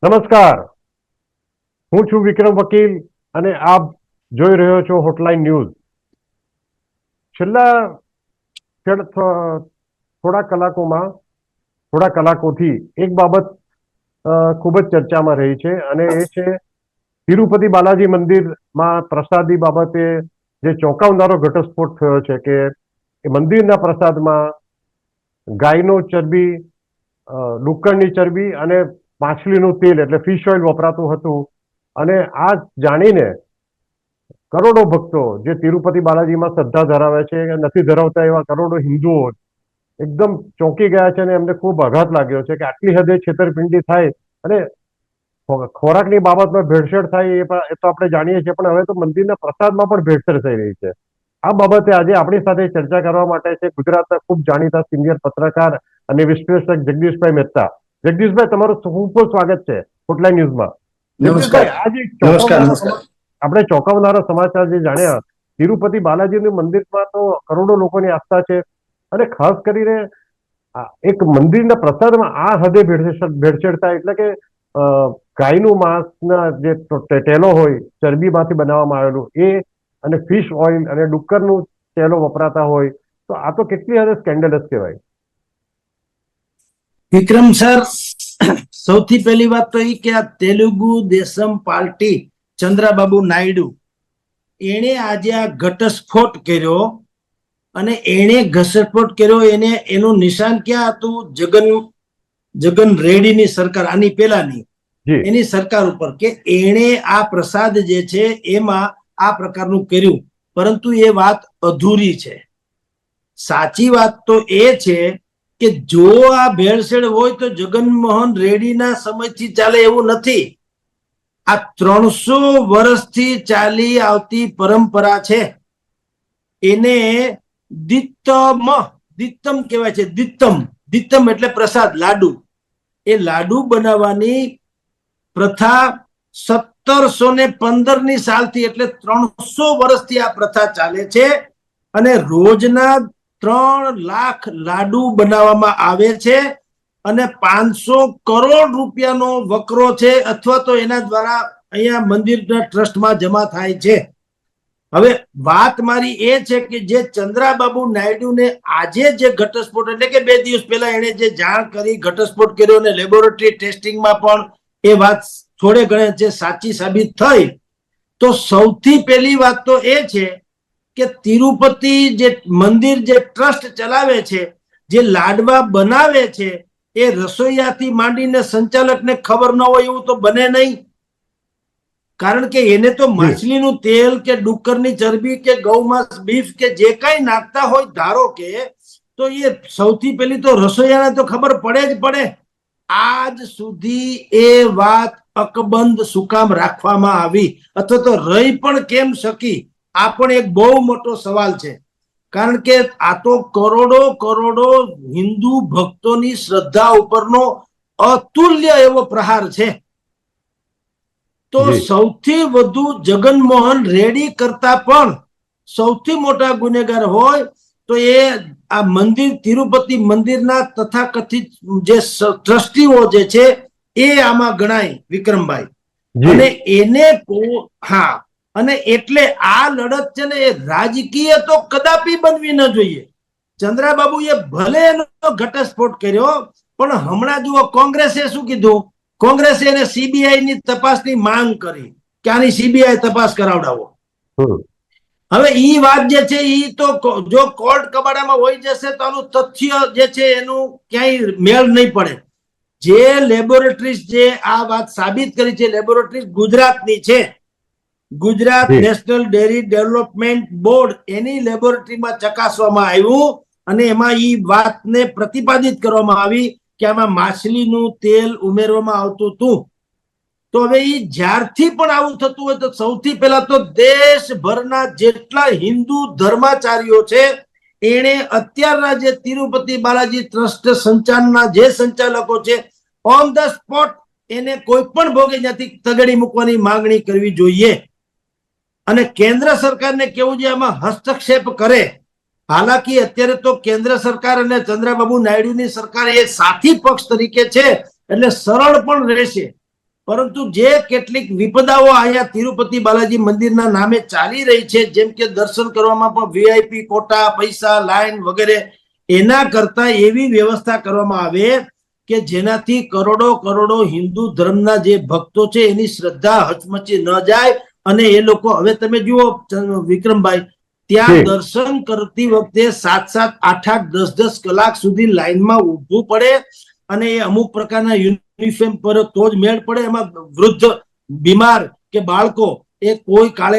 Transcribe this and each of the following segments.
નમસ્કાર, હું છું વિક્રમ વકીલ અને આપ જોઈ રહ્યો છો હોટલાઇન ન્યૂઝ. છેલ્લા થોડા કલાકોથી એક બાબત ખૂબ જ ચર્ચામાં રહી છે અને એ છે તિરુપતિ બાલાજી મંદિરમાં પ્રસાદી બાબતે જે ચોંકાવનારો ઘટસ્ફોટ થયો છે કે એ મંદિરના પ્રસાદમાં ગાયનો ચરબી, ડુક્કરની ચરબી અને માછલીનું તેલ એટલે ફિશ ઓઇલ વપરાતું હતું. અને આ જાણીને કરોડો ભક્તો જે તિરુપતિ બાલાજીમાં શ્રદ્ધા ધરાવે છે કે નથી ધરાવતા એવા કરોડો હિન્દુઓ એકદમ ચોંકી ગયા છે અને એમને ખૂબ આઘાત લાગ્યો છે કે આટલી હદે છેતરપિંડી થાય અને ખોરાકની બાબતમાં ભેળસેળ થાય એ તો આપણે જાણીએ છીએ, પણ હવે તો મંદિરના પ્રસાદમાં પણ ભેળસેળ થઈ રહી છે. આ બાબતે આજે આપણી સાથે ચર્ચા કરવા માટે છે ગુજરાતના ખૂબ જાણીતા સિનિયર પત્રકાર અને વિશ્લેષક જગદીશભાઈ મહેતા. જગદીશભાઈ, તમારું ખૂબ ખૂબ સ્વાગત છે હોટલાઇન ન્યૂઝમાં. નમસ્કાર. આપણે ચોંકાવનારા સમાચાર જે જાણ્યા, તિરુપતિ બાલાજીનું મંદિરમાં તો કરોડો લોકોની આસ્થા છે અને ખાસ કરીને એક મંદિરના પ્રસાદમાં આ હદે ભેળસેળ થાય એટલે કે ગાયનું માંસના જે ટેલો હોય ચરબીમાંથી બનાવવામાં આવેલું એ અને ફિશ ઓઇલ અને ડુક્કરનું તેલો વપરાતા હોય, તો આ તો કેટલી હદે સ્કેન્ડલસ કહેવાય. વિક્રમ સર, સૌથી પહેલી વાત તો એ કે આ તેલુગુ દેશમ પાર્ટી ચંદ્રાબાબુ નાયડુ એણે આજે આ ઘટસ્ફોટ કર્યો અને એણે ઘટસ્ફોટ કર્યો એનું નિશાન ક્યાં હતું? જગન રેડ્ડીની સરકાર, આની પેલાની એની સરકાર ઉપર, કે એણે આ પ્રસાદ જે છે એમાં આ પ્રકારનું કર્યું. પરંતુ એ વાત અધૂરી છે. સાચી વાત તો એ છે કે જો આ ભેળસેળ હોય તો જગનમોહન રેડ્ડીના સમયથી ચાલે એવું નથી. આ 300 વર્ષથી ચાલી આવતી પરંપરા છે. એને દિત્તમ કહેવાય છે. દિત્તમ એટલે પ્રસાદ, લાડુ. એ લાડુ બનાવવાની પ્રથા 1715ની સાલથી એટલે 300 વર્ષથી આ પ્રથા ચાલે છે અને રોજના 3 લાખ લાડુ બનાવવામાં આવે છે અને 500 કરોડ રૂપિયાનો વકરો છે અથવા તો એના દ્વારા અહીંયા મંદિરના ટ્રસ્ટમાં જમા થાય છે. હવે વાત મારી એ છે કે જે ચંદ્રાબાબુ નાયડુને આજે જે ઘટસ્ફોટ એટલે કે 2 દિવસ પહેલા એને જે જાણ કરી, ઘટસ્ફોટ કર્યો અને લેબોરેટરી ટેસ્ટિંગમાં પણ એ વાત થોડે ઘણે જે સાચી સાબિત થઈ, તો સૌથી પહેલી વાત તો એ છે કે તિરુપતિ જે મંદિર જે ટ્રસ્ટ ચલાવે છે, જે લાડવા બનાવે છે, એ રસોઈયાથી માંડીને સંચાલકને ખબર ન હોય એવું તો બને નહીં. કારણ કે એને તો માછલીનું તેલ કે ડુક્કરની ચરબી કે ગૌમાંસ, બીફ કે જે કઈ નાખતા હોય ધારો કે, તો એ સૌથી પહેલી તો રસોઈયાને તો ખબર પડે જ પડે. આજ સુધી એ વાત અકબંધ શું કામ રાખવામાં આવી અથવા તો રહી પણ કેમ શકી? આ પણ એક બહુ મોટો સવાલ છે. કારણ કે આ તો કરોડો હિન્દુ ભક્તોની શ્રદ્ધા ઉપરનો અતુલ્ય એવો પ્રહાર છે. તો સૌથી વધુ જગનમોહન રેડ્ડી કરતા પણ સૌથી મોટા ગુનેગાર હોય તો એ આ મંદિર, તિરુપતિ મંદિરના તથાકથિત જે ટ્રસ્ટીઓ જે છે એ આમાં ગણાય, વિક્રમભાઈ. અને એને અને એટલે આ લડત છે ને એ રાજકીય તો કદાપી બનવી ન જોઈએ. ચંદ્રાબાબુએ ભલે એનો ઘટસ્ફોટ કર્યો, પણ હમણાં જુઓ કોંગ્રેસે શું કીધું? કોંગ્રેસે એને સીબીઆઈ ની તપાસની માંગ કરી કે આની સીબીઆઈ તપાસ કરાવડાવો. હવે ઈ વાત જે છે ઈ તો જો કોર્ટ કબાડામાં હોય જશે તો આનું તથ્ય જે છે એનું ક્યાંય મેળ નહીં પડે. જે લેબોરેટરીઝ જે આ વાત સાબિત કરી છે, લેબોરેટરીઝ ગુજરાતની છે, Gujarat national dairy development board, એની લેબોરેટરીમાં ચકાસવામાં આવ્યું અને એમાં ઈ વાતને પ્રતિપાદિત કરવામાં આવી કે આમાં માછલીનું તેલ ઉમેરવામાં આવતું હતું. તો હવે ઈ જ્યારથી પણ આવું થતું હોય તો સૌથી પહેલા તો દેશભરના જેટલા હિન્દુ ધર્માચાર્યો છે એને અત્યારના જે તિરુપતિ બાલાજી ટ્રસ્ટ સંચાલનના જે સંચાલકો છે, ઓન ધ સ્પોટ એને કોઈ પણ ભોગે ત્યાંથી તગડી મૂકવાની માંગણી કરવી જોઈએ. અને કેન્દ્ર સરકારને કેવું છે આમાં હસ્તક્ષેપ કરે. હાલાકી અત્યારે તો કેન્દ્ર સરકાર અને ચંદ્રાબાબુ નાયડુની સરકાર એ સાથી પક્ષ તરીકે છે એટલે સરળ પણ રહેશે. પરંતુ જે કેટલીક વિપદાઓ અહીંયા તિરુપતિ બાલાજી મંદિરના નામે ચાલી રહી છે, જેમ કે દર્શન કરવામાં પણ વીઆઈપી કોટા, પૈસા, લાઈન વગેરે, એના કરતા એવી વ્યવસ્થા કરવામાં આવે કે જેનાથી કરોડો કરોડો હિન્દુ ધર્મના જે ભક્તો છે એની શ્રદ્ધા હચમચી ન જાય. અને એ લોકો, હવે તમે જુઓ વિક્રમભાઈ, ત્યાં દર્શન કરતી વખતે 7-7, 8-8, 10-10 કલાક સુધી લાઈનમાં ઊભું પડે, અને એ અમુક પ્રકારના યુનિફોર્મ પર તો જ મેળ પડે. એમાં વૃદ્ધ, બીમાર કે બાળકો એ કોઈ કાળે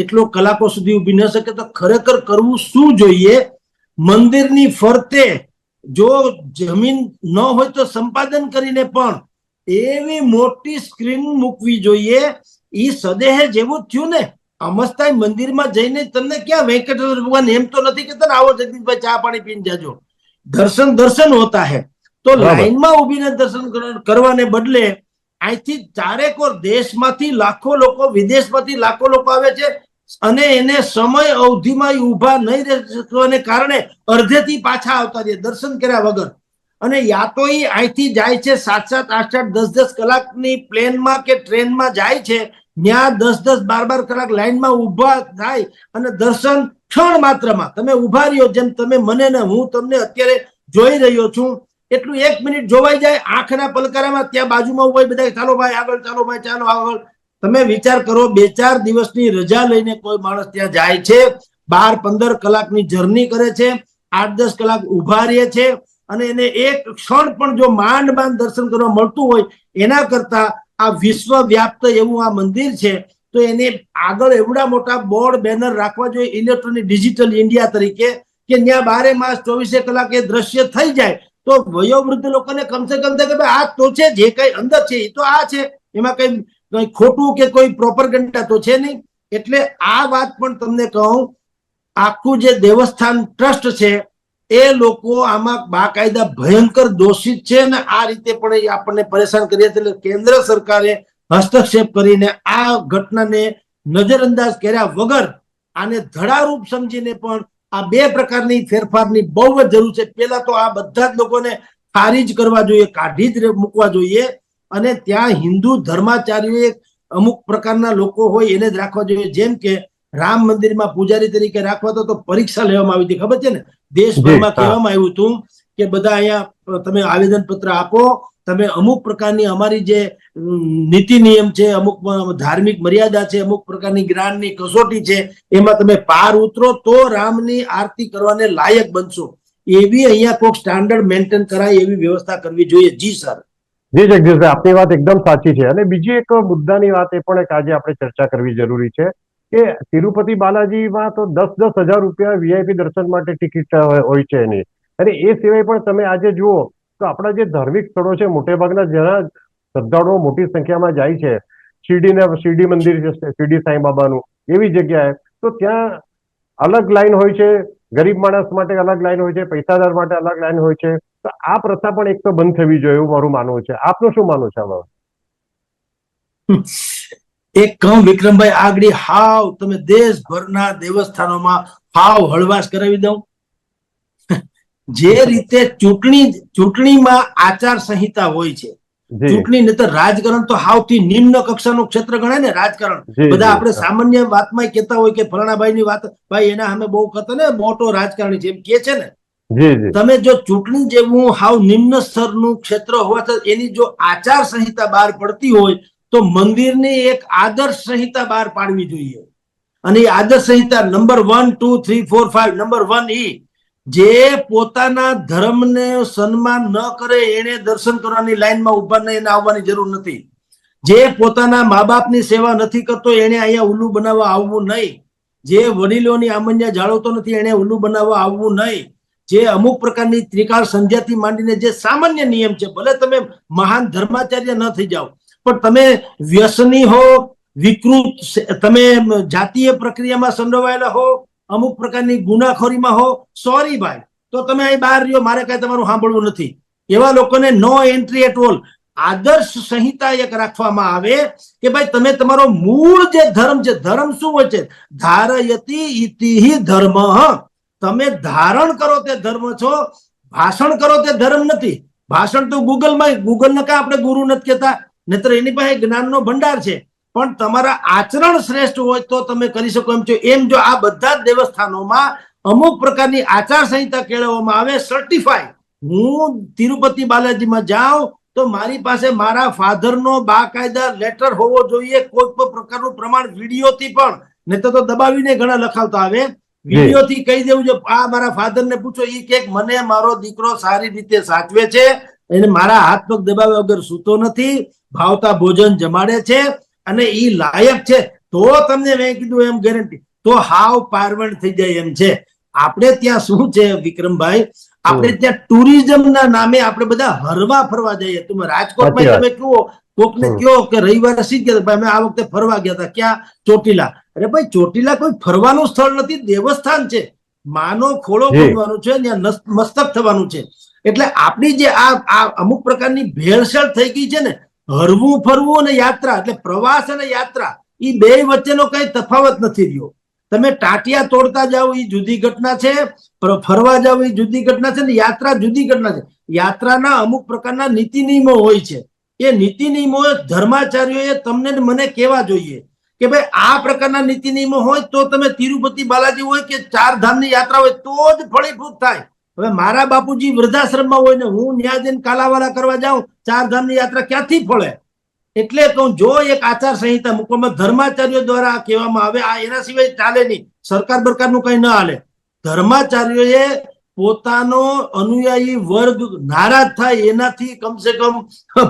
એટલો કલાકો સુધી ઊભી ન શકે. તો ખરેખર કરવું શું જોઈએ? મંદિરની ફરતે જો જમીન ન હોય તો સંપાદન કરીને પણ એવી મોટી સ્ક્રીન મૂકવી જોઈએ. ઈ સદેહ જેવું જ થયું ને. અમસ્તાઈ મંદિરમાં જઈને તમને ક્યાં વેંકટેશ્વર ભગવાન એમ તો નથી કહેતા ને આવો જગદીશભાઈ ચા પાણી પીને જાજો. દર્શન હોતા હે. તો લાઈનમાં ઉભીને દર્શન કરવાને બદલે અહીંથી ચારેકોર દેશમાંથી લાખો લોકો, વિદેશમાંથી લાખો લોકો આવે છે, અને એને સમય અવધિમાં ઉભા નહીં રહેવાને કારણે અડધેથી પાછા આવતા રહે દર્શન કર્યા વગર. અને યા તો એ અહીંથી જાય છે 7-7, 8-8, 10-10 કલાકની પ્લેનમાં કે ટ્રેનમાં જાય છે, ત્યાં 10-10, 12-12 કલાક લાઈનમાં ઉભા થાય અને દર્શન ક્ષણ માત્રમાં તમે ઉભા રહ્યો, જેમ તમે મને ને હું તમને અત્યારે જોઈ રહ્યો છું એટલું 1 મિનિટ જોવાઈ જાય આંખના પલકારામાં. ત્યાં બાજુમાં ઉભા બધા ચાલો ભાઈ આગળ, ચાલો ભાઈ ચાલો આગળ. તમે વિચાર કરો, 2-4 દિવસની રજા લઈને કોઈ માણસ ત્યાં જાય છે, 12-15 કલાકની જર્ની કરે છે, 8-10 કલાક ઉભા રહે છે, અને એને એક ક્ષણ પણ જો માંડ દર્શન કરવા મળતું હોય, એના કરતા આ વિશ્વવ્યાપ્ત એવું આ મંદિર છે, તો એને આગળ એવડા મોટા બોર્ડ, બેનર રાખવા જોઈએ ઇલેક્ટ્રોનિક ડિજિટલ ઇન્ડિયા તરીકે, કે ત્યાં 12 માસ 24 કલાક એ દ્રશ્ય થઈ જાય. તો વયોવૃદ્ધ લોકોને કમસે કમ કે ભાઈ આ તો છે, જે કઈ અંદર છે એ તો આ છે, એમાં કઈ ખોટું કે કોઈ પ્રોપરગેન્ડા તો છે નહીં. એટલે આ વાત પણ તમને કહું, આખું જે દેવસ્થાન ટ્રસ્ટ છે એ લોકો આમાં બાકાયદા ભયંકર દોષિત છે, અને આ રીતે પણ આપણને પરેશાન કરીએ. એટલે કેન્દ્ર સરકારે હસ્તક્ષેપ કરીને આ ઘટનાને નજરઅંદાજ કર્યા વગર આને ધડારૂપ સમજીને પણ આ 2 પ્રકારની ફેરફારની બહુ જ જરૂર છે. પેલા તો આ બધા જ લોકોને ખારીજ કરવા જોઈએ, કાઢી જ મૂકવા જોઈએ, અને ત્યાં હિન્દુ ધર્માચાર્યોએ અમુક પ્રકારના લોકો હોય એને જ રાખવા જોઈએ. જેમ કે રામ મંદિરમાં પૂજારી તરીકે રાખવા તો પરીક્ષા લેવામાં આવી હતી, ખબર છે ને? દેશભરમાં કહેવામાં આવ્યું હતું કે બધા અહીંયા તમે આવેદન પત્ર આપો, તમે અમુક પ્રકારની અમારી જે નીતિ નિયમ છે, અમુક ધાર્મિક મર્યાદા છે, અમુક પ્રકારની જ્ઞાનની કસોટી છે, એમાં તમે પાર ઉતરો તો રામની આરતી કરવાને લાયક બનશો. એવી અહીંયા કોઈક સ્ટાન્ડર્ડ મેન્ટેન કરાય એવી વ્યવસ્થા કરવી જોઈએ. જી સર. જી જગદીશભાઈ, આપની વાત એકદમ સાચી છે. અને બીજી એક મુદ્દાની વાત એ પણ આજે આપણે ચર્ચા કરવી જરૂરી છે કે તિરુપતિ બાલાજીમાં તો 10,000 રૂપિયા વીઆઈપી દર્શન માટે ટિકિટ હોય છે એની. અને એ સિવાય પણ તમે આજે જુઓ તો આપણા જે ધાર્મિક સ્થળો છે, મોટેભાગના જેના શ્રદ્ધાળુઓ મોટી સંખ્યામાં જાય છે, શિરડી મંદિર છે, શિરડી સાંઈબાબાનું, એવી જગ્યાએ તો ત્યાં અલગ લાઈન હોય છે, ગરીબ માણસ માટે અલગ લાઈન હોય છે, પૈસાદાર માટે અલગ લાઈન હોય છે. તો આ પ્રથા પણ એક તો બંધ થવી જોઈએ એવું મારું માનવું છે. આપનું શું માનવું છે આમાં? એક કહું વિક્રમભાઈ, આગળ હાવ તમે દેશભરના દેવસ્થાનોમાં હાવ હળવાશ કરાવી દઉં. જે રીતે ચૂંટણીમાં આચાર સંહિતા હોય છે, ચૂંટણી નહીતર રાજકારણ તો હાવથી નિમ્ન કક્ષાનું ક્ષેત્ર ગણાય ને. રાજકારણ બધા આપણે સામાન્ય વાતમાં કહેતા હોય કે ફલાણાભાઈ ની વાત, ભાઈ એના સામે બહુ કરતા ને મોટો રાજકારણી છે એમ કે છે ને. તમે જો ચૂંટણી જેવું હાવ નિમ્ન સ્તરનું ક્ષેત્ર હોવા છતાં એની જો આચાર સંહિતા બહાર પડતી હોય તો મંદિરની એક આદર્શ સંહિતા બહાર પાડવી જોઈએ. અને એ આદર્શ સંહિતા નંબર 1, 2, 3, 4, 5, નંબર 1 જે પોતાના ધર્મને સન્માન ન કરે એને દર્શન કરવાની લાઈનમાં ઉભા નહીં, એને આવવાની જરૂર નથી. જે પોતાના મા બાપની સેવા નથી કરતો એને અહીંયા ઉલ્લુ બનાવવા આવવું નહીં. જે વડીલોની આમન્ય જાળવતો નથી એને ઉલ્લુ બનાવવા આવવું નહીં. જે અમુક પ્રકારની ત્રિકાળ સંધ્યાથી માંડીને જે સામાન્ય નિયમ છે, ભલે તમે મહાન ધર્માચાર્ય ન થઈ જાઓ, પણ તમે વ્યસની હો, વિકૃત, તમે જાતીય પ્રક્રિયામાં સંડોવાયેલા હો, અમુક પ્રકારની ગુનાખોરીમાં હો, સોરી ભાઈ, તો તમે અહીં બહાર રહ્યો, મારે કઈ તમારું સાંભળવું નથી. એવા લોકોને નો એન્ટ્રી એટ ઓલ. આદર્શ સંહિતા એક રાખવામાં આવે કે ભાઈ તમે તમારો મૂળ જે ધર્મ છે, ધર્મ શું હોય છે? ધારયતિ ઇતિહિ ધર્મ. તમે ધારણ કરો તે ધર્મ છો, ભાષણ કરો તે ધર્મ નથી. ભાષણ તો ગૂગલને કાં આપણે ગુરુ નથી કહેતા, નહીતર એની પાસે જ્ઞાનનો ભંડાર છે, પણ તમારા આચરણ શ્રેષ્ઠ હોય તો તમે કરી શકો એમ છો. એમ જો આ બધા જ દેવસ્થાનોમાં અમુક પ્રકારની આચાર સંહિતા કેળવવામાં આવે, સર્ટિફાઈ. હું તિરુપતિ બાલાજીમાં જાઉં તો મારી પાસે મારા ફાધરનો બાકાયદા લેટર હોવો જોઈએ, કોઈ પણ પ્રકારનું પ્રમાણ વિડીયોથી પણ, નહીં તો દબાવીને ઘણા લખાવતા આવે, વિડીયોથી કહી દેવું છે. આ મારા ફાધર ને પૂછો, એ કે મને મારો દીકરો સારી રીતે સાચવે છે, એને મારા હાથ પગ દબાવ્યા વગર સૂતો નથી, ભાવતા ભોજન જમાડે છે અને એ લાયક છે, તો તમને મેં કીધું એમ ગેરંટી, તો હાવ પારવણ થઈ જાય એમ છે. આપણે ત્યાં શું છે વિક્રમભાઈ, આપણે ત્યાં ટુરિઝમ ના નામે આપણે બધા હરવા ફરવા જઈએ. તમે રાજકોટમાં તમે કહો, કોકને કહો કે રવિવારે સીધ ગયા ભાઈ અમે આ વખતે ફરવા ગયા હતા, ક્યાં? ચોટીલા. અરે ભાઈ ચોટીલા કોઈ ફરવાનું સ્થળ નથી, દેવસ્થાન છે, માનો ખોળો ખોલવાનો છે, ત્યાં મસ્તક થવાનું છે. એટલે આપણી જે આ અમુક પ્રકારની ભેળસેળ થઈ ગઈ છે ને, હરવું ફરવું અને યાત્રા, એટલે પ્રવાસ અને યાત્રા, એ બે વચ્ચેનો કઈ તફાવત નથી રહ્યો. તમે ટાટિયા તોડતા જાઓ એ જુદી ઘટના છે, ફરવા જાઓ એ જુદી ઘટના છે, ને યાત્રા જુદી ઘટના છે. યાત્રાના અમુક પ્રકારના નીતિ નિયમો હોય છે, એ નીતિ નિયમો ધર્માચાર્યોએ તમને મને કહેવા જોઈએ કે ભાઈ આ પ્રકારના નીતિ નિયમો હોય તો તમે તિરુપતિ બાલાજી હોય કે 4 ધામની યાત્રા હોય તો જ ફળીભૂત થાય. હવે મારા બાપુજી વૃદ્ધાશ્રમમાં હોય ને હું ન્યા જઈને કાલાવાલા કરવા જાઉં, 4 ધામની યાત્રા ક્યાંથી ફળે? એટલે તો જો એક આચાર સંહિતા મૂકવામાં ધર્માચાર્યો દ્વારા કહેવામાં આવે, આ એના સિવાય ચાલે નહીં, સરકાર બરકારનું કઈ ન હાલે. ધર્માચાર્યોએ પોતાનો અનુયાયી વર્ગ નારાજ થાય એનાથી કમસે કમ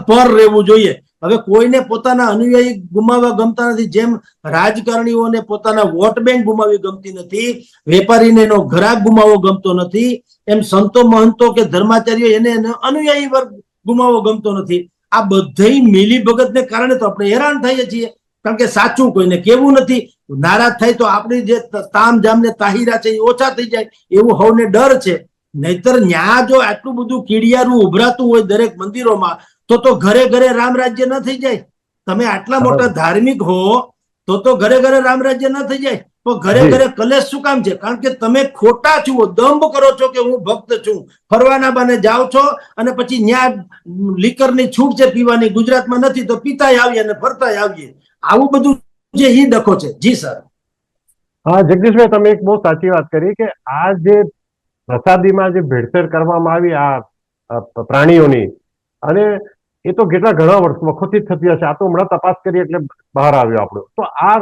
પર રહેવું જોઈએ. હવે કોઈને પોતાના અનુયાયી ગુમાવવા ગમતા નથી, જેમ રાજકારણીઓને પોતાના વોટ બેંક ગુમાવવી ગમતી નથી, વેપારીને એનો ગ્રાહક ગુમાવવો ગમતો નથી, એમ સંતો મહંતો કે ધર્માચાર્યો એને અનુયાયી વર્ગ ગુમાવવો ગમતો નથી. આ બધી મિલી ભગતને કારણે તો આપણે હેરાન થઈએ છીએ, કારણ કે સાચું કોઈને કેવું નથી. નારાજ થાય તો આપણી જે તામ જામ ને તાહિરા છે એ ઓછા થઈ જાય એવું હવને ડર છે. નહીતર ન્યા જો આટલું બધું કીડિયારું ઉભરાતું હોય દરેક મંદિરોમાં તો ઘરે ઘરે રામ રાજ્ય ન થઈ જાય. તમે આટલા મોટા ધાર્મિક હો તો ઘરે ઘરે રામ રાજ્ય ન થઈ જાય. તો ઘરે ઘરે કલેશ શું કામ છે? કારણ કે તમે ખોટા છો, દંભ કરો છો કે હું ભક્ત છું, ફરવાના બાને જાઓ છો અને પછી ન્યા લીકરની છૂટ છે પીવાની, ગુજરાતમાં નથી તો પીતાય આવીએ અને ફરતાય આવીએ. આવું બધું જે ઈ ડખો છે. જી સર. હા જગદીશભાઈ, તમે એક બહુ સાચી વાત કરી કે આ જે પ્રસાદીમાં જે ભેળસેળ કરવામાં આવી આ પ્રાણીઓની, અને એ તો કેટલા ઘણા વખતથી જ થતી હશે, આ તો હમણાં તપાસ કરી એટલે બહાર આવ્યો આપણો. તો આ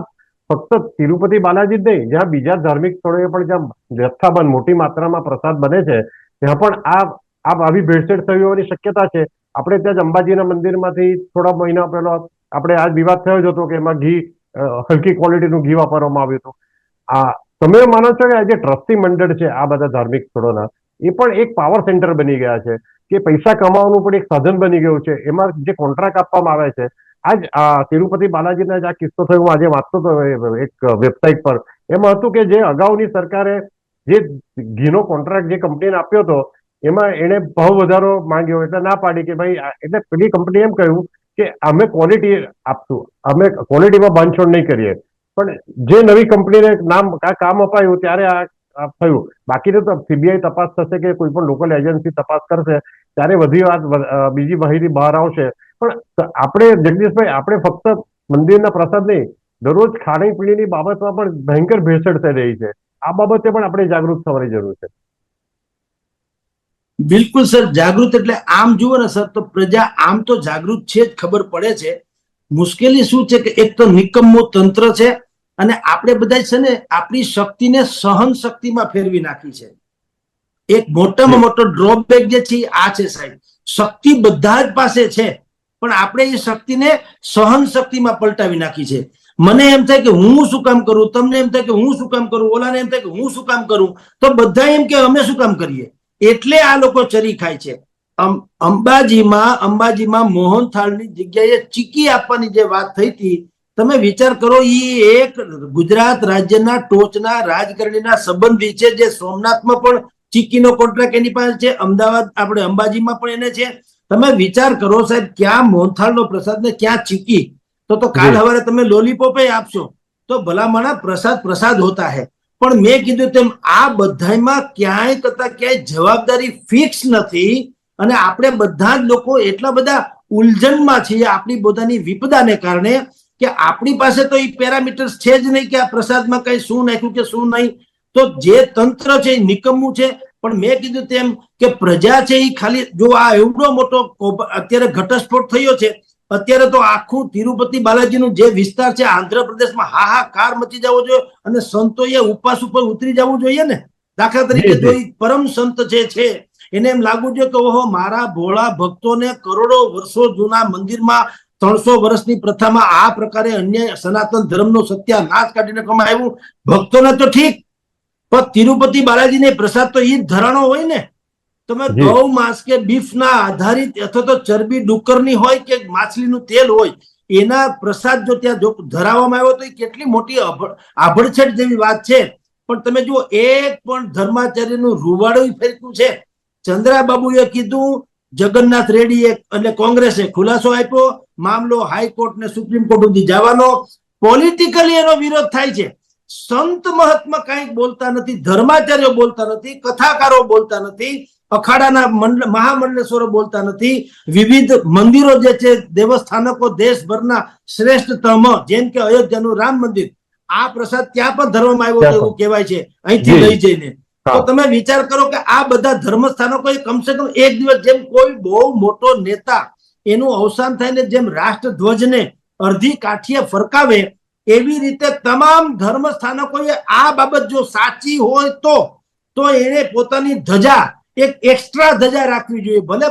ફક્ત તિરુપતિ બાલાજી જ નહીં, જ્યાં બીજા ધાર્મિક સ્થળોએ પણ જ્યાં જથ્થાબંધ મોટી માત્રામાં પ્રસાદ બને છે ત્યાં પણ આ આવી ભેળસેળ થઈ હોવાની શક્યતા છે. આપણે ત્યાં જ અંબાજીના મંદિરમાંથી થોડા મહિના પહેલા આપણે આ વિવાદ થયો જ હતો કે એમાં ઘી હલકી ક્વોલિટીનું ઘી વાપરવામાં આવ્યું હતું. આ તમે માનો છો કે આ જે ટ્રસ્ટી મંડળ છે આ બધા ધાર્મિક સ્થળોના, એ પણ એક પાવર સેન્ટર બની ગયા છે કે પૈસા કમાવાનું પણ એક સાધન બની ગયું છે. એમાં જે કોન્ટ્રાક્ટ આપવામાં આવે છે, આજ તિરુપતિ બાલાજીના જ આ કિસ્સો થયો, આજે વાંચતો હતો એક વેબસાઇટ પર, એમાં હતું કે જે અગાઉની સરકારે જે ઘીનો કોન્ટ્રાક્ટ જે કંપનીને આપ્યો હતો એમાં એને ભાવ વધારો માંગ્યો એટલે ના પાડી કે ભાઈ, એટલે પેલી કંપની એમ કહ્યું કે અમે ક્વોલિટી આપશું, અમે ક્વોલિટીમાં બાંધછોડ નહીં કરીએ. પણ જે નવી કંપનીને કામ અપાયું ત્યારે આ થયું. બાકી તો સીબીઆઈ તપાસ થશે કે કોઈ પણ લોકલ એજન્સી તપાસ કરશે ત્યારે બધી વાત બીજી માહિતી બહાર આવશે. પણ આપણે જગદીશભાઈ, આપણે ફક્ત મંદિરના પ્રસાદ નહીં, દરરોજ ખાણી પીણીની બાબતમાં પણ ભયંકર ભેળસેળ થઈ રહી છે. આ બાબતે પણ આપણે જાગૃત થવાની જરૂર છે. બિલકુલ સર, જાગૃત એટલે આમ જુઓ ને સર, તો પ્રજા આમ તો જાગૃત છે જ, ખબર પડે છે. મુશ્કેલી શું છે કે એક તો નિકમ્મું તંત્ર છે અને આપણે બધા છે ને આપણી શક્તિને સહન શક્તિમાં ફેરવી નાખી છે. એક મોટામાં મોટો ડ્રોબેક જે છે આ છે સાહેબ, શક્તિ બધા જ પાસે છે પણ આપણે એ શક્તિને સહન શક્તિમાં પલટાવી નાખી છે. મને એમ થાય કે હું શું કામ કરું, તમને એમ થાય કે હું શું કામ કરું, ઓલાને એમ થાય કે હું શું કામ કરું, તો બધા એમ કે અમે શું કામ કરીએ. એટલે આ લોકો ચરી ખાય છે. અંબાજીમાં મોહનથાળની જગ્યાએ ચીકી આપવાની જે વાત થઈ હતી, તમે વિચાર કરો, એ એક ગુજરાત રાજ્યના ટોચના રાજકારણીના સંબંધી છે જે સોમનાથમાં પણ ચીકીનો કોન્ટ્રાક્ટ એની પાસે છે, અમદાવાદ આપણે અંબાજીમાં પણ એને છે. તમે વિચાર કરો સાહેબ, ક્યાં મોહનથાળનો પ્રસાદ ને ક્યાં ચીકી. તો કાલ સવારે તમે લોલીપોપ આપશો તો ભલામણા પ્રસાદ હોતા હે. પણ મેં કીધું તેમ આ બધામાં ક્યાંય જવાબદારી ફિક્સ નથી અને આપણે બધા જ લોકો એટલા બધા ઉલઝનમાં છીએ આપણી પોતાની વિપદાને કારણે કે આપણી પાસે તો એ પેરામીટર્સ છે જ નહીં કે આ પ્રસાદમાં કઈ શું નાખ્યું કે શું નહીં. તો જે તંત્ર છે એ નિકમ્મું છે. પણ મેં કીધું તેમ કે પ્રજા છે એ ખાલી જો આ એવડો મોટો અત્યારે ઘટસ્ફોટ થયો છે, અત્યારે તો આખું તિરુપતિ બાલાજીનું જે વિસ્તાર છે આંધ્રપ્રદેશમાં હાહાકાર મચી જવો જોઈએ અને સંતોએ ઉપવાસ ઉપર ઉતરી જવું જોઈએ ને. દાખલા તરીકે જો પરમ સંત જે છે એને એમ લાગવું જોઈએ કે ઓહો મારા ભોળા ભક્તોને કરોડો વર્ષો જૂના મંદિરમાં 300 વર્ષની પ્રથામાં આ પ્રકારે અન્ય સનાતન ધર્મનો સત્યાનાશ કાઢી નાખવામાં આવ્યું. ભક્તોને તો ઠીક, પણ તિરુપતિ બાલાજીને પ્રસાદ તો એ જ ધરાણો હોય ને. તમે ગૌ માંસ કે બીફ ના આધારિત અથવા તો ચરબી ડુક્કરની હોય કે માછલીનું તેલ હોય એના પ્રસાદ જો ત્યાં ધરાવવામાં આવ્યો તો એ કેટલી મોટી આભડછેટ જેવી વાત છે. પણ તમે જુઓ એક પણ ધર્માચાર્યનું રૂવાડું ફેરક્યું છે. ચંદ્રાબાબુએ કીધું, જગન્નાથ રેડ્ડીએ અને કોંગ્રેસે ખુલાસો આપ્યો, મામલો હાઈકોર્ટ ને સુપ્રીમ કોર્ટ સુધી જવાનો. પોલિટિકલી એનો વિરોધ થાય છે. સંત મહાત્મા કઈક બોલતા નથી, ધર્માચાર્યો બોલતા નથી, કથાકારો બોલતા નથી, અખાડાના મહામંડલેશ્વરો બોલતા નથી, વિવિધ મંદિરો જે છે દેવસ્થાનકો દેશભરના શ્રેષ્ઠતમ જેમ કે અયોધ્યાનું રામ મંદિર, આ પ્રસાદ ત્યાં પણ ધરવામાં આવ્યો એવું કહેવાય છે અહીંથી લઈ જઈને. તો તમે વિચાર કરો કે આ બધા ધર્મસ્થાનકો કમસે કમ એક દિવસ જેમ કોઈ બહુ મોટો નેતા એનું અવસાન થાય ને જેમ રાષ્ટ્રધ્વજને અડધી કાઠીએ ફરકાવે એવી રીતે તમામ ધર્મ સ્થાનકોએ આ બાબત જો સાચી હોય તો એને પોતાની ધજા એક એક્સ્ટ્રા ધજા રાખવી જોઈએ. ભલે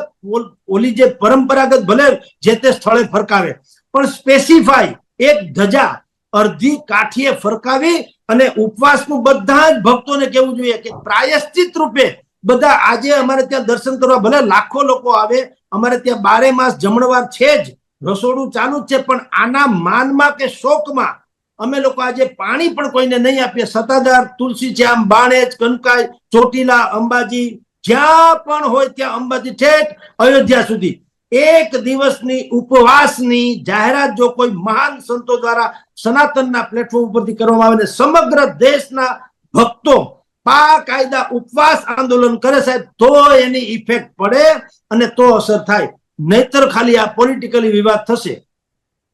ઓલી જે પરંપરાગત ભલે જે તે સ્થળે ફરકાવે, પણ સ્પેસિફાઈ એક ધજા અડધી કાઠીએ ફરકાવી અને ઉપવાસનું બધા જ ભક્તોને કહેવું જોઈએ કે પ્રાયશ્ચિત રૂપે બધા આજે અમારે ત્યાં દર્શન કરવા ભલે લાખો લોકો આવે, અમારે ત્યાં 12 માસ જમણવાર છે જ, રસોડું ચાલુ જ છે, પણ આના માનમાં કે શોકમાં અમે લોકો આજે પાણી પણ કોઈને નહીં આપીએ. સતાધાર, તુલસીશ્યામ, બાણેજ, કનકાઈ, ચોટીલા, અંબાજી, જ્યાં પણ હોય ત્યાં અંબાજી ઠેઠ અયોધ્યા સુધી એક દિવસની ઉપવાસની જાહેરાત જો કોઈ મહાન સંતો દ્વારા સનાતનના પ્લેટફોર્મ ઉપરથી કરવામાં આવે ને સમગ્ર દેશના ભક્તો બાકાયદા ઉપવાસ આંદોલન કરે સાહેબ, તો એની ઇફેક્ટ પડે અને તો અસર થાય, નહીતર ખાલી આ પોલિટિકલી વિવાદ થશે.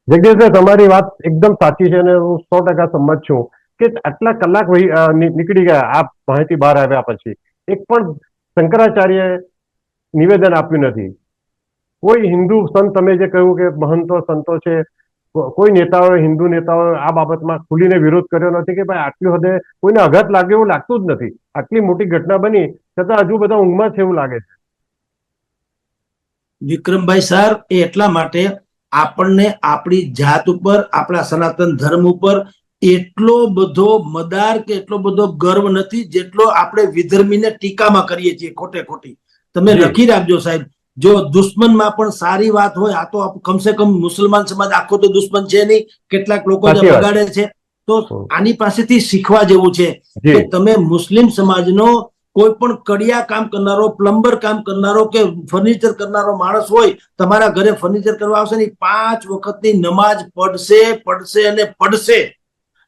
જગદીશભાઈ, તમારી વાત એકદમ સાચી છે અને હું 100% સંમત છું કે આટલા કલાક નીકળી ગયા આ માહિતી બહાર આવ્યા પછી એક પણ શંકરાચાર્ય નિવેદન આપ્યું નથી. કોઈ હિન્દુ સંત, તમે જે કહ્યું કે મહંતો સંતો છે, કોઈ નેતાઓ હિન્દુ નેતાઓ આ બાબતમાં ખુલીને વિરોધ કર્યો નથી કે ભાઈ આટલી હદે કોઈને આઘાત લાગે એવું લાગતું જ નથી. આટલી મોટી ઘટના બની છતાં હજુ બધા ઊંઘમાં છે એવું લાગે છે. વિક્રમભાઈ સર, એ એટલા માટે આપણને આપણી જાત ઉપર, આપણા સનાતન ધર્મ ઉપર એટલો બધો મદાર કે એટલો બધો ગર્વ નથી જેટલો આપણે વિધર્મીને ટીકામાં કરીએ છીએ ખોટે ખોટી. તમે લખી રાખજો સાહેબ, જો દુશ્મનમાં પણ સારી વાત હોય, આ તો કમસે કમ મુસલમાન સમાજ આખો તો દુશ્મન છે નહીં, કેટલાક લોકો જે બગાડે છે, તો આની પાસેથી શીખવા જેવું છે કે તમે મુસ્લિમ સમાજનો કોઈ પણ કડિયા કામ કરનારો, પ્લમ્બર કામ કરનારો કે ફર્નિચર કરનારો માણસ હોય, તમારા ઘરે ફર્નિચર કરવા આવશે ને 5 વખતની નમાજ પડશે અને પડશે.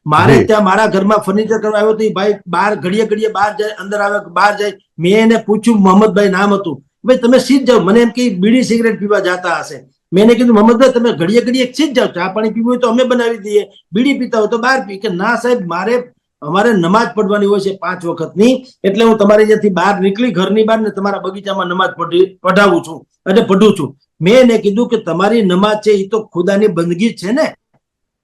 મારે ત્યાં મારા ઘરમાં ફર્નિચર કરવા આવ્યો તો ભાઈ બહાર ઘડીએ બહાર જાય, અંદર આવે બહાર જાય. મેં એને પૂછ્યું, મોહમ્મદભાઈ નામ હતું, ભાઈ તમે સીધ જાઓ. મને એમ કે બીડી સિગરેટ પીવા જતા હશે. મેં એને કીધું, મોહમ્મદભાઈ તમે ઘડીએ સીધ જાઓ, ચા પાણી પીવું હોય તો અમે બનાવી દઈએ, બીડી પીતા હોય તો બહાર પી. કે ના સાહેબ, અમારે નમાજ પડવાની હોય છે 5 વખતની, એટલે હું તમારી જ્યાંથી બહાર નીકળી ઘરની બહાર ને તમારા બગીચામાં નમાજ પઢાવું છું અને પઢું છું. મેં એને કીધું કે તમારી નમાજ છે એ તો ખુદાની બંદગી છે ને,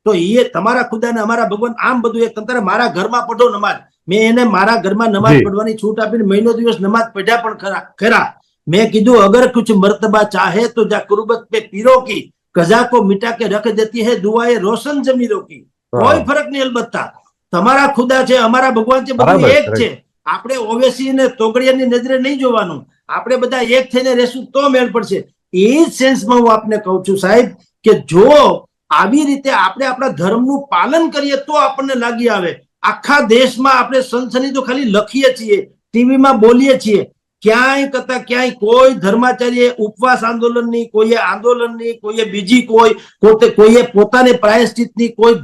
તો એ તમારા ખુદાને અમારા ભગવાન આમ બધું એક તંત્ર મારા ઘરમાં પઢો નમાજ. મેં એને મારા ઘરમાં નમાજ પઢવાની છૂટ આપીને મહિનો દિવસ નમાજ પઢ્યા પણ ખરા. મેં કીધું અગર કુછ મર્તબા ચાહે તો જા કુરબત પે પીરો કી કઝા કો મિટા કે રખ દેતી હૈ દુઆએ રોશન જમીરો કી. કોઈ ફરક નહીં, અલબત્તા તમારા ખુદા છે, અમારા ભગવાન છે, બધું એક છે. આપણે ઓવેસી ને તોગડિયાની નજરે નહીં જોવાનું, આપણે બધા એક થઈને રહેશું તો મેળ પડશે. એ જ સેન્સમાં હું આપને કહું છું સાહેબ કે જો આવી રીતે આપણે આપણા ધર્મનું પાલન કરીએ તો આપણને લાગી આવે. આખા દેશમાં આપણે સનસની તો ખાલી લખીએ છીએ, ટીવીમાં બોલીએ છીએ, ક્યાંય કરતા ક્યાંય કોઈ ધર્માચાર્ય ઉપવાસ આંદોલનની, કોઈએ બીજી કોઈએ પોતાને પ્રાયશ્ચિતની, કોઈ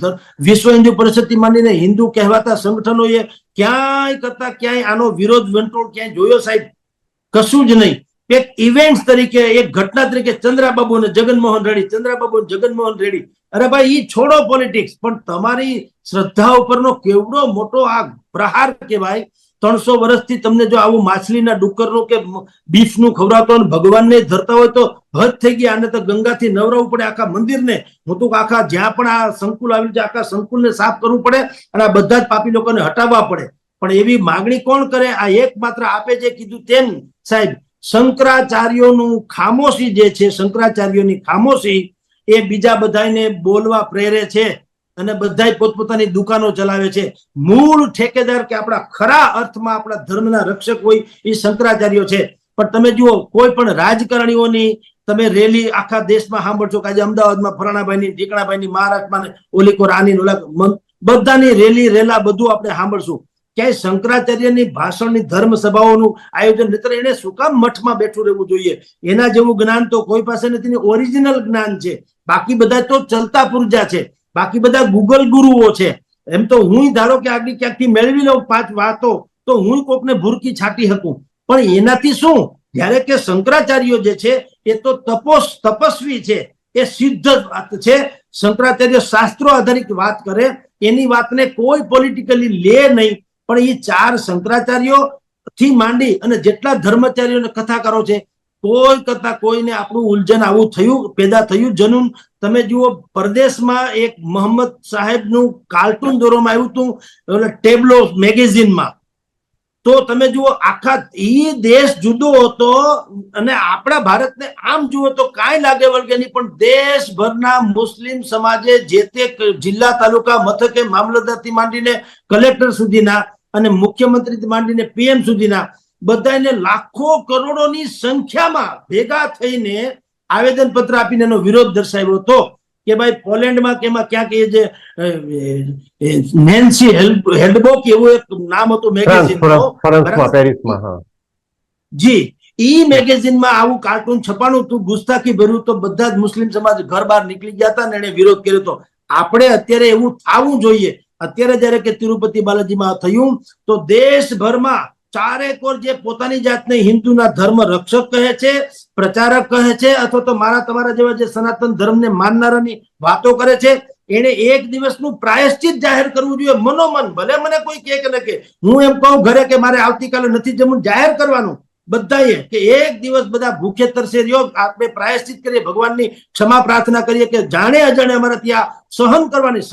વિશ્વ હિન્દુ પરિષદથી માંડીને હિન્દુ કહેવાતા સંગઠનોએ ક્યાંય કરતા ક્યાંય આનો વિરોધ વંટોળ ક્યાંય જોયો સાહેબ? કશું જ નહીં. એક ઇવેન્ટ તરીકે, એક ઘટના તરીકે ચંદ્રાબાબુ અને જગનમોહન રેડ્ડી, ચંદ્રાબાબુ અને જગનમોહન રેડ્ડી. અરે ભાઈ, ઈ છોડો પોલિટિક્સ, પણ તમારી શ્રદ્ધા ઉપરનો કેવડો મોટો આ પ્રહાર કહેવાય. 300 વર્ષથી તમને જો આવું માછલીના ડુક્કરનું કે બીફનું ખવડાવતો અને ભગવાનને ધરતા હોય તો હદ થઈ ગયા. આને તો ગંગાથી નવરાવવું પડે આખા મંદિરને. હું તો આખા જ્યાં પણ આ સંકુલ આવ્યું છે આખા સંકુલને સાફ કરવું પડે અને આ બધા જ પાપી લોકોને હટાવવા પડે. પણ એવી માગણી કોણ કરે? આ એકમાત્ર આપે જે કીધું તેમ સાહેબ, શંકરાચાર્યોનું ખામોશી જે છે, શંકરાચાર્યોની ખામોશી એ બીજા બધાને બોલવા પ્રેરે છે અને બધાય પોતપોતાની દુકાનો ચલાવે છે. મૂળ ઠેકેદાર કે આપણા ખરા અર્થમાં આપણા ધર્મના રક્ષક હોય એ શંકરાચાર્યો છે. પણ તમે જુઓ, કોઈ પણ રાજકારણીઓની તમે રેલી આખા દેશમાં સાંભળશો કે આજે અમદાવાદમાં ફલાણાભાઈની, ઢીકણાભાઈની, મહારાષ્ટ્રમાં ઓલી કો રાની બધાની રેલી રેલા બધું આપણે સાંભળશું. ક્યાંય શંકરાચાર્યની ભાષણની ધર્મ સભાઓનું આયોજન નહીતર એને શું કામ મઠમાં બેઠું રહેવું જોઈએ? એના જેવું જ્ઞાન તો કોઈ પાસે નથી. ઓરિજિનલ જ્ઞાન છે. બાકી બધા તો ચલતા પુરજા છે. બાકી બધા ગૂગલ ગુરુઓ છે. એમ તો હું ધારો કે આગળ ક્યાંકથી મેળવી લઉં 5 વાતો તો હું કોકને ભૂરકી છાંટી શકું, પણ એનાથી શું? જ્યારે કે શંકરાચાર્યો જે છે એ તો તપસ્વી છે, એ સિદ્ધ વાત છે. શંકરાચાર્ય શાસ્ત્રો આધારિત વાત કરે, એની વાતને કોઈ પોલિટિકલી લે નહીં. પણ એ 4 શંકરાચાર્યો થી માંડી અને જેટલા ધર્માચાર્યો કથાકારો છે, કોઈ કરતા કોઈને આપણું ઉલઝન આવું થયું, પેદા થયું જનૂન. તમે જુઓ, પરદેશમાં એક મોહમ્મદ સાહેબનું કાર્ટૂન દોરવામાં આવ્યું હતું ટેબ્લો મેગેઝિનમાં. તો તમે જુઓ, આખા ઈ દેશ જુદો હતો અને આપણા ભારતને આમ જુઓ તો કાંઈ લાગે વળગે નહીં. પણ દેશભરના મુસ્લિમ સમાજે જે તે જિલ્લા તાલુકા મથકે મામલતદારથી માંડીને કલેક્ટર સુધીના અને મુખ્યમંત્રીથી માંડીને PM સુધીના બધાને લાખો કરોડોની સંખ્યામાં ભેગા થઈને આવેદનપત્ર આપીને એનો વિરોધ દર્શાવ્યો હતો કે ભાઈ પોલેન્ડમાં કે એમાં ક્યાંક એ જે નેન્સી હેલ્ડબોક એવું એક નામ હતું મેગેઝિનનું, જી, ઈ મેગેઝિનમાં આવું કાર્ટૂન છપાણું હતું, ગુસ્તાખી ભર્યું, તો બધા જ મુસ્લિમ સમાજ ઘર બહાર નીકળી ગયા હતા અને એને વિરોધ કર્યો હતો. આપણે અત્યારે એવું થવું જોઈએ. અત્યારે જયારે કે તિરુપતિ બાલાજીમાં થયું તો દેશભરમાં ચારેકોર જે પોતાની જાતને હિન્દુના ધર્મ રક્ષક કહે છે, પ્રચારક કહે છે, અથવા તો મારા તમારા જેવા જે સનાતન ધર્મને માનનારાની વાતો કરે છે, એને એક દિવસનું પ્રાયશ્ચિત જાહેર કરવું જોઈએ મનોમન. ભલે મને કોઈ કહે કે ન કે, હું એમ કહું ઘરે કે મારે આવતીકાલે નથી જમવું, જાહેર કરવાનું બધાએ કે એક દિવસ બધા ભૂખે તરસે રહ્યો, આપણે પ્રાયશ્ચિત કરીએ, ભગવાનની ક્ષમા પ્રાર્થના કરીએ કે જાણે અજાણે અમારા ત્યાં સહન કરવાની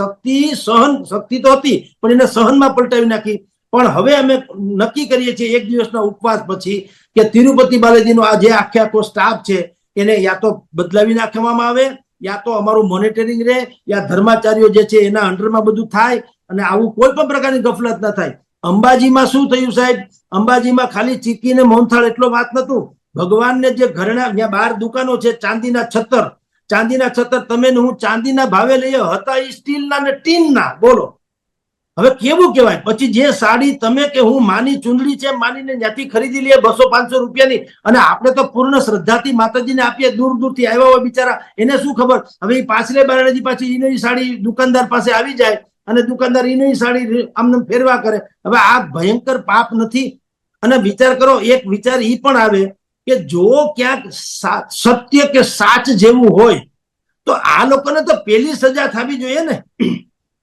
શક્તિ તો હતી પણ એને સહનમાં પલટાવી નાખી. પણ હવે અમે નક્કી કરીએ છીએ એક દિવસના ઉપવાસ પછી કે તિરુપતિ બાલાજીનો આ જે આખો સ્ટાફ છે એને યા તો બદલાવી નાખવામાં આવે, યા તો અમારું મોનિટરિંગ રહે, યા ધર્માચાર્યો જે છે એના અંડરમાં બધું થાય અને આવું કોઈ પણ પ્રકારની ગફલત ન થાય. અંબાજીમાં શું થયું સાહેબ? અંબાજીમાં ખાલી ચીકી ને મોહનથાળ એટલો વાત નતું. ભગવાનને જે ઘરેણા, ત્યાં 12 દુકાનો છે, ચાંદીના છત્તર તમે હું ચાંદીના ભાવે લઈએ હતા એ સ્ટીલના ને ટીનના. બોલો હવે કેવું કહેવાય? પછી જે સાડી તમે કે હું માની ચુંદડી છે માનીને ત્યાંથી ખરીદી લઈએ 200-500 રૂપિયાની, અને આપણે તો પૂર્ણ શ્રદ્ધાથી માતાજીને આપીએ, દૂર દૂરથી આવ્યા હોય બિચારા, એને શું ખબર? હવે એ પાછલે બારણજી પાછી એની સાડી દુકાનદાર પાસે આવી જાય અને દુકાનદાર એની સાડી આમને ફેરવા કરે. હવે આ ભયંકર પાપ નથી? અને વિચાર કરો, એક વિચાર ઈ પણ આવે કે જો ક્યાંક સત્ય કે સાચ જેવું હોય તો આ લોકોને તો પેલી સજા થવી જોઈએ ને.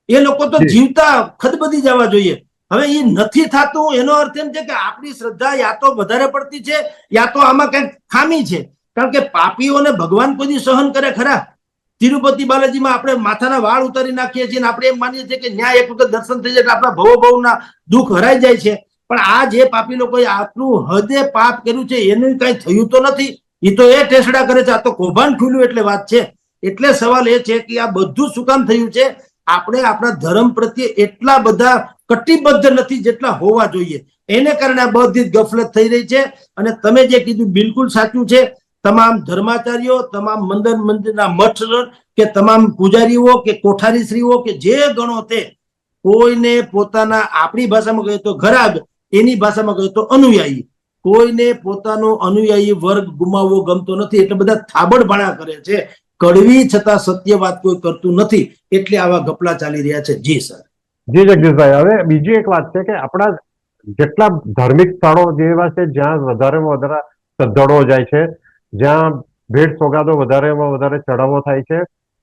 એ લોકો તો જીવતા ખદબદી જવા જોઈએ. હવે એ નથી થતું, એનો અર્થ એમ છે કે આપણી શ્રદ્ધા યા તો વધારે પડતી છે યા તો આમાં કઈક ખામી છે. કારણ કે પાપીઓને ભગવાન કોઈ સહન કરે ખરા? તિરુપતિ બાલાજીમાં આપણે માથાના વાળ ઉતારી નાખીએ છીએ, આપણે એમ માનીએ છીએ કે ન્યાય એક વખત દર્શન થઈ જાય આપણા ભવના દુઃખ હરાઈ જાય છે. પણ આ જે પાપી લોકોએ આટલું હદે પાપ કર્યું છે એનું કઈ થયું તો નથી. એ તો એ ટેસડા કરે છે, આ તો કૌભાંડ ખુલ્યું એટલે વાત છે. એટલે સવાલ એ છે કે આ બધું શું કામ થયું છે? આપણે આપણા ધર્મ પ્રત્યે એટલા બધા કટિબદ્ધ નથી જેટલા હોવા જોઈએ. એને કારણે આ બધી જ ગફલત થઈ રહી છે. અને તમે જે કીધું બિલકુલ સાચું છે. તમામ ધર્માચાર્યો, તમામ મંદિરના મઠ કે તમામ પૂજારીઓ કે કોઠારીશ્રીઓ કે જે ગણો તે, કોઈને પોતાના, આપણી ભાષામાં કહીએ તો ઘરાગ, એની ભાષામાં કહીએ તો અનુયાયી, કોઈને પોતાનો અનુયાયી વર્ગ ગુમાવવો ગમતો નથી. એટલે બધા થાબડભાણા કરે છે. કડવી છતાં સત્ય વાત કોઈ કરતું નથી, એટલે આવા ગપલા ચાલી રહ્યા છે. જી સર. જી જગદીશભાઈ, હવે બીજી એક વાત છે કે આપણા જેટલા ધાર્મિક સ્થળો જેવા છે જ્યાં વધારેમાં વધારે શ્રદ્ધાળુઓ જાય છે, જ્યાં ભેટ સોગાદો વધારેમાં વધારે ચઢાવો થાય છે,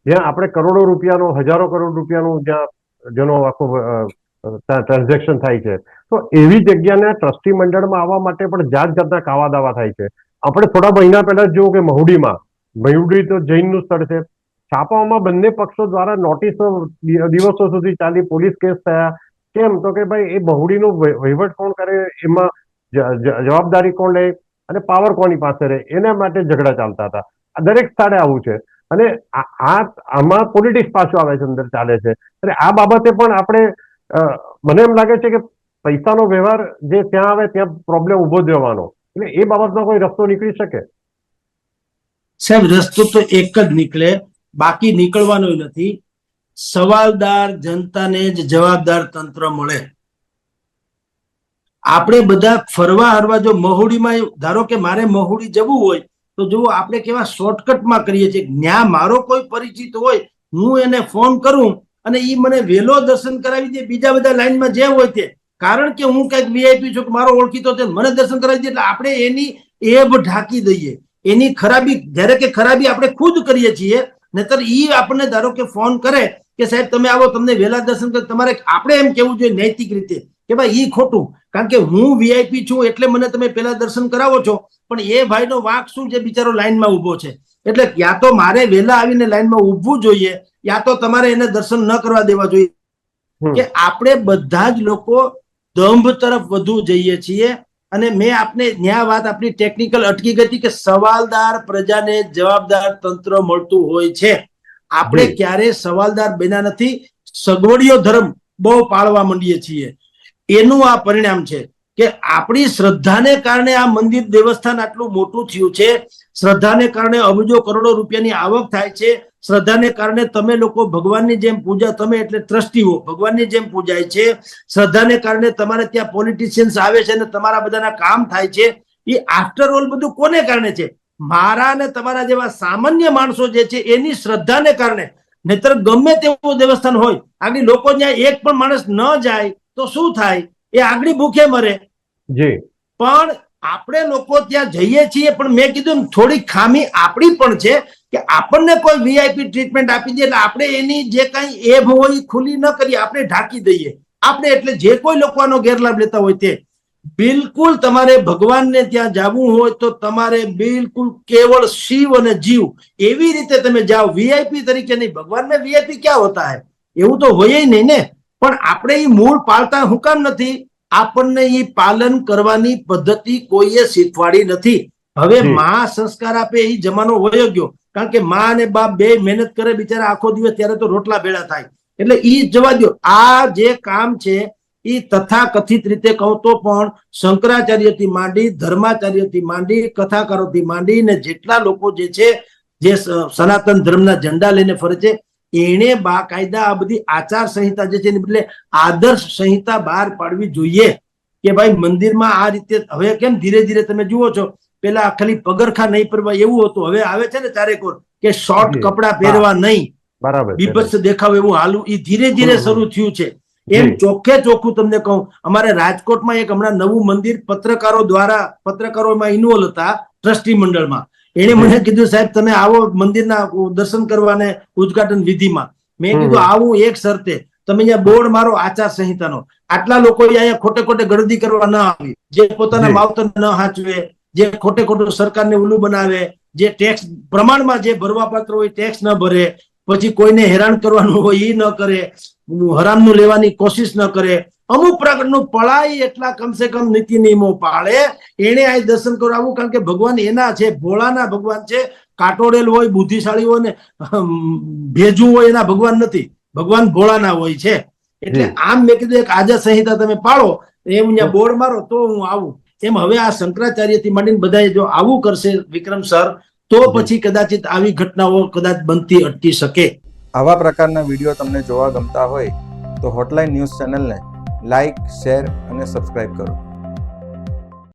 જ્યાં આપણે કરોડો રૂપિયાનો, હજારો કરોડ રૂપિયાનું જ્યાં જેનો આખું ટ્રાન્ઝેક્શન થાય છે. તો એવી જગ્યાને ટ્રસ્ટી મંડળમાં આવવા માટે પણ જાત જાતના કાવા દાવા થાય છે. આપણે થોડા મહિના પહેલા જ જોયું કે મહુડી તો જૈનનું સ્થળ છે, છાપાઓમાં બંને પક્ષો દ્વારા નોટિસો દિવસો સુધી ચાલી, પોલીસ કેસ થયા. કેમ? તો કે ભાઈ એ મહુડીનો વહીવટ કોણ કરે, એમાં જવાબદારી કોણ લે અને પાવર કોની પાસે રહે, એના માટે ઝઘડા ચાલતા હતા. દરેક સ્થળે આવું છે અને આમાં પોલિટિક્સ પાછું આવે છે, અંદર ચાલે છે. અને આ બાબતે પણ આપણે મને એમ લાગે છે કે પૈસાનો વ્યવહાર જે ત્યાં આવે ત્યાં પ્રોબ્લેમ ઉભો જ રહેવાનો, એટલે એ બાબતનો કોઈ રસ્તો નીકળી શકે? સાહેબ, રસ્તો તો એક જ નીકળે, બાકી નીકળવાનો નથી. સવાલદાર જનતાને જ જવાબદાર તંત્ર મળે. આપણે બધા ફરવા હરવા, જો મહુડીમાં ધારો કે મારે મહુડી જવું હોય તો જુઓ આપણે કેવા શોર્ટકટમાં કરીએ છીએ. ન્યા મારો કોઈ પરિચિત હોય, હું એને ફોન કરું અને એ મને વહેલો દર્શન કરાવી દે, બીજા બધા લાઈનમાં જે હોય તે. કારણ કે હું કઈક વીઆઈપી છું, મારો ઓળખીતો છે, મને દર્શન કરાવી દે, એટલે આપણે એની એબ ઢાંકી દઈએ. એની ખરાબી, જ્યારે કે ખરાબી આપણે ખુદ કરીએ છીએ. નહીતર ઈ આપણને ધારો કે ફોન કરે કે સાહેબ તમે આવો, તમને વહેલા દર્શન કરે, તમારે આપણે એમ કેવું જોઈએ નૈતિક રીતે કે ભાઈ ઈ ખોટું, કારણ કે હું વીઆઈપી છું એટલે મને તમે પેલા દર્શન કરાવો છો, પણ એ ભાઈનો વાંક શું છે, બિચારો લાઈનમાં ઉભો છે. એટલે યા તો મારે વહેલા આવીને લાઈનમાં ઉભવું જોઈએ, યા તો તમારે એને દર્શન ન કરવા દેવા જોઈએ. કે આપણે બધા જ લોકો દંભ તરફ વધુ જઈએ છીએ. અને મેં આપને ન્યા વાત આપણી ટેકનિકલ અટકી ગઈ કે સવાલદાર પ્રજાને જવાબદાર તંત્ર મળતું હોય છે. આપણે ક્યારે સવાલદાર બન્યા નથી, સગવડીયો ધર્મ બહુ પાળવા માંડીએ છીએ. એનું આ પરિણામ છે કે આપણી શ્રદ્ધાને કારણે આ મંદિર દેવસ્થાન આટલું મોટું થયું છે. શ્રદ્ધાને કારણે અબજો કરોડો રૂપિયાની આવક થાય છે. શ્રદ્ધાને કારણે તમે લોકો ભગવાનની જેમ પૂજા, તમે એટલે ટ્રસ્ટીઓ ભગવાનની જેમ પૂજાય છે. શ્રદ્ધાને કારણે તમારે ત્યાં પોલિટિશિયન્સ આવે છે અને તમારા બધાના કામ થાય છે. એ આફ્ટર ઓલ બધું કોને કારણે છે? મારા અને તમારા જેવા સામાન્ય માણસો જે છે એની શ્રદ્ધાને કારણે. નહીતર ગમે તેવું દેવસ્થાન હોય, આગળ લોકો ત્યાં એક પણ માણસ ન જાય તો શું થાય? એ આગળ ભૂખે મરે. પણ આપણે લોકો ત્યાં જઈએ છીએ, પણ મેં કીધું થોડી ખામી આપણી પણ છે કે આપણને કોઈ વીઆઈપી ટ્રીટમેન્ટ આપી દે એટલે આપણે એની જે કઈ એબ હોય ખુલ્લી ન કરીએ, આપણે ઢાંકી દઈએ. આપણે એટલે જે કોઈ લોકો આનો ગેરલાભ લેતા હોય તે. બિલકુલ તમારે ભગવાનને ત્યાં જવું હોય તો તમારે બિલકુલ કેવળ શિવ અને જીવ એવી રીતે તમે જાઓ, વીઆઈપી તરીકે નહીં. ભગવાન में वीआईपी क्या होता है? એવું તો હોય નહીં ને. પણ આપણે એ મૂળ પાળતા હું કામ નથી? આપણને એ પાલન કરવાની પદ્ધતિ કોઈએ શીખવાડી નથી. હવે માં સંસ્કાર આપે એ જમાનો વયો ગયો, કારણ કે માં અને બાપ બે મહેનત કરે બિચારા આખો દિવસ, ત્યારે તો રોટલા ભેળા થાય. એટલે ઈ જવા દો. આ જે કામ છે એ તથાકથિત રીતે કહું તો પણ શંકરાચાર્યથી માંડી, ધર્માચાર્યથી માંડી, કથાકારોથી માંડી ને જેટલા લોકો જે છે, જે સનાતન ધર્મના ઝંડા લઈને ફરે છે, એને બાકાયદા આ બધી આચાર સંહિતા જે છે એને બદલે આદર્શ સંહિતા બહાર પાડવી જોઈએ કે ભાઈ મંદિરમાં આ રીતે. હવે કેમ ધીરે ધીરે તમે જુઓ છો, પેલા ખાલી પગરખા નહીં પહેરવા એવું હતું, હવે આવે છે ને ચારેકોર કે શોર્ટ કપડા પહેરવા નહીં, બીભત્સ દેખાવ એવું હાલું, એ ધીરે ધીરે શરૂ થયું છે. એમ ચોખ્ખે ચોખ્ખું તમને કહું, અમારે રાજકોટમાં એક હમણાં નવું મંદિર પત્રકારોમાં ઇન્વોલ્વ હતા ટ્રસ્ટી મંડળમાં. એને મને કીધું સાહેબ તમે આવો મંદિરના દર્શન કરવાને ઉદઘાટન વિધિમાં. મેં કીધું આવું એક શરતે, તમે અહીંયા બોર્ડ મારો આચાર સંહિતાનો. આટલા લોકો અહીંયા ખોટે ખોટે ગળદી કરવા ન આવી, જે પોતાના માવતર ન હાચવે, જે ખોટે ખોટું સરકારને ઉલ્લુ બનાવે, જે ટેક્સ પ્રમાણમાં જે ભરવા પાત્ર હોય ટેક્સ ન ભરે, પછી કોઈને હેરાન કરવાનું હોય એ ન કરે, હરામનું લેવાની કોશિશ ન કરે, અમુક પ્રકારનું પળાય એટલા કમસે કમ નીતિ નિયમો પાળે, એને આ દર્શન કરાવવું. કારણ કે ભગવાન એના છે, ભોળાના ભગવાન છે. કાટોડેલ હોય, બુદ્ધિશાળી હોય ને ભેજું હોય એના ભગવાન નથી, ભગવાન ભોળાના હોય છે. એટલે આમ મેં કીધું એક આચાર સંહિતા તમે પાળો, એવું અહીંયા બોર્ડ મારો તો હું આવું. એમ હવે આ શંકરાચાર્યથી માંડીને બધા જો આવું કરશે વિક્રમ સર, તો પછી કદાચિત આવી ઘટનાઓ કદાચ બનતી અટકી શકે. આવા પ્રકારના વિડીયો તમને જોવા ગમતા હોય તો હોટલાઇન ન્યૂઝ ચેનલને લાઇક, શેર અને સબસ્ક્રાઇબ કરો.